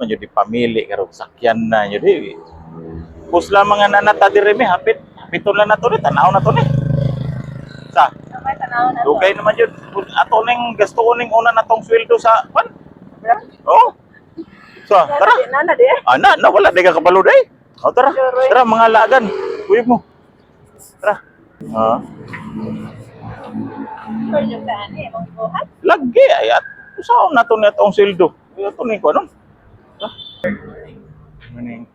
man yun di pamili karong sakyan na yun di. Pus lamang nga nanata diri mi hapit lang na to ni tanaw na to ni. Sa May tanaw na to. dugay naman yun. Ato ning gasto ko ning una natong sweldo sa pan. Oh. So, tara. Nana di. Na wala di ka kabalo day. O tara. Tara mga lagan. Uyog mo. Tara. Sure yung saan eh. Mong buhat. Lagi ayat. Usaon na to netong sweldo. Ito ni ko anon. Morning.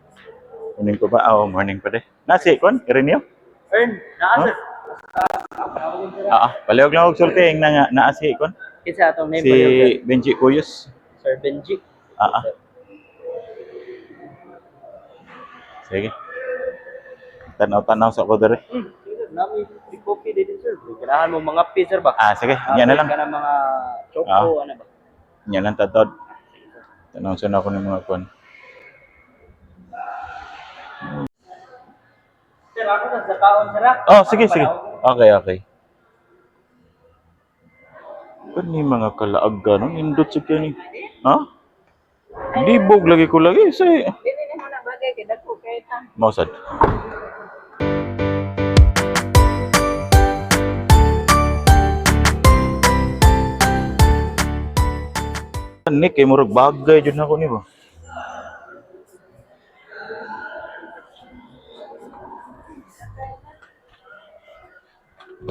Morning ko ba? Oh, morning pa de. Nasi kon, Ireneo? Naasar. Palihog lang og sulti na naasi kon. Kinsa atong name Si pa Benji Cuyos. Sir Benji. Sige. Tanaw-tanaw sa ko dere. Nami copy dito sir. Kailangan mo mga pizza ba? Sige. Yan na lang. Kana mga choco ano ba? Yan lang tatod. Tanaw sa ako ng mga kon. Sir, ako sa kaon sir. Oh, sige. Okay. Kani mga kalaaga no indot sa kani. Libog lagi ko lagi say. Dili ni mo na bagay kay dako kay ta. Mausad. Ni kay murag bagay jud nako ni ba.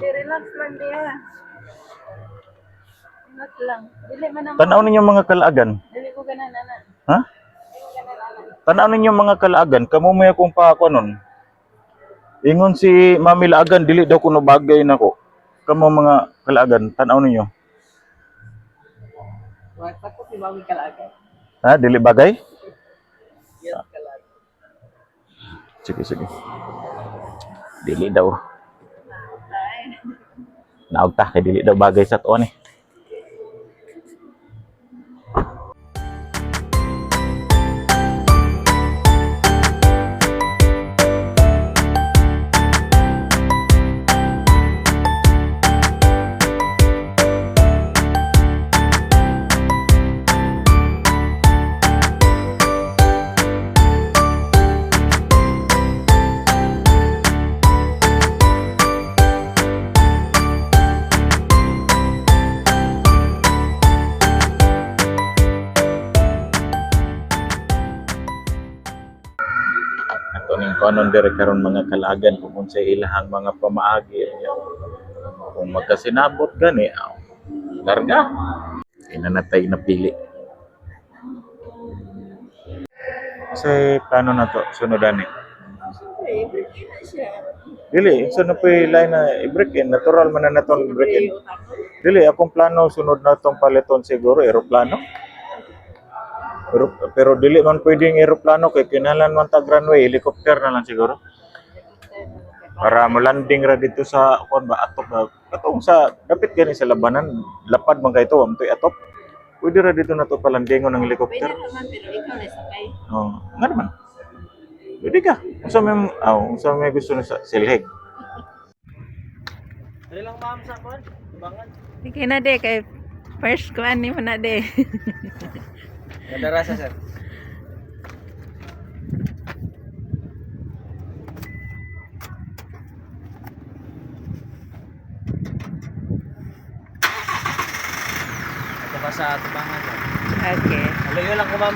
Relax lang diya. Relax lang. Dili man na. Tanaw ninyo mga kalaagan. Dili ko ganan nana. Ha? Tanaw ninyo mga kalaagan, kamo may akong pa ako nun. Ingon si Mami Laagan dili daw kuno bagay nako. Kamo mga kalaagan, tanaw ninyo. Wa ko si Mami Kalaga. Ha, dili bagay? Yes, Kalaga. Sige. Dili daw. Naugta kay dili daw bagay sa tuon eh. Ning kanon dire karon mga kalaagan kung sa ilahang mga pamaagi kung magkasinabot gani larga inanatay na pili say plano na to sunodan ni dili so na pay line na i-break in natural man na naton break in dili akong plano sunod na tong paliton siguro eroplano. Pero dili man pwedeng eroplano kay kinahanglan man tag runway, helicopter na lang siguro. Para mo-landing ra dito sa kon ba atop ba katong sa dapit gani sa labanan, lapad man kay to amtoy atop. Pwede ra dito na to palandingon ng helicopter. Pwede naman pero ikaw na sakay. Nga naman. Pwede ka. Unsa may gusto na sa silhig. Dali lang ma'am sa kon. Bangan. Sige na de kay first ko ani mo na de. Madarasa sir. Ito pa sa tubangan. Okay. Alayo lang ko ma'am.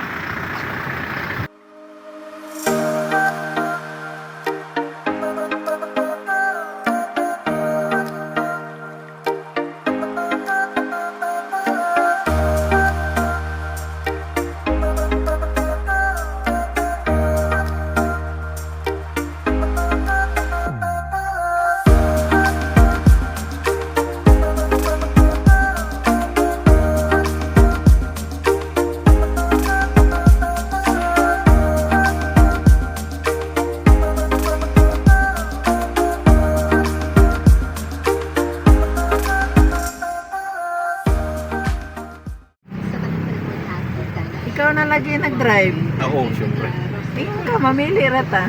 Ikaw na lagi nag-drive. Oo, syempre. Ikaw ka mamili rata.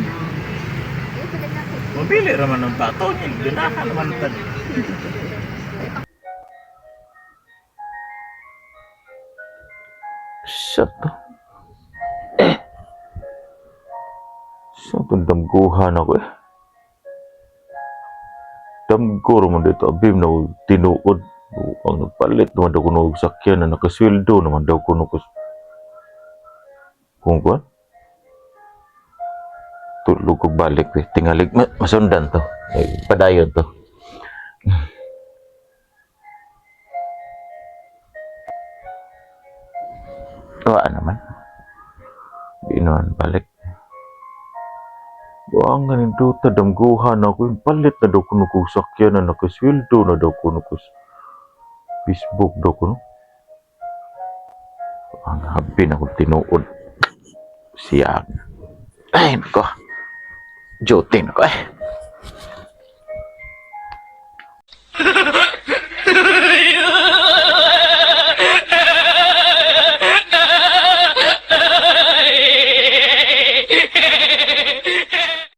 Mabili raman ng tato niya, ganahan naman tan. Shut up. Itong damguhan ako eh. Damgo naman dito. Abim na ako tinuod. Ang nagpalit naman daw ko ng sakyan na nakasweldo naman daw ko kung kuwan. Tulog ko balik eh. Tingalig. Masundan to. Padayon to. Wala naman. Di naman balik. Buang ganin duta damguhan ako yung palit na daw kuno ko sakyan na nakasweldo na daw kuno ko Facebook daw kuno. Ang habi na ko tinuod. Siyang. Ay, nako. Joting nako eh.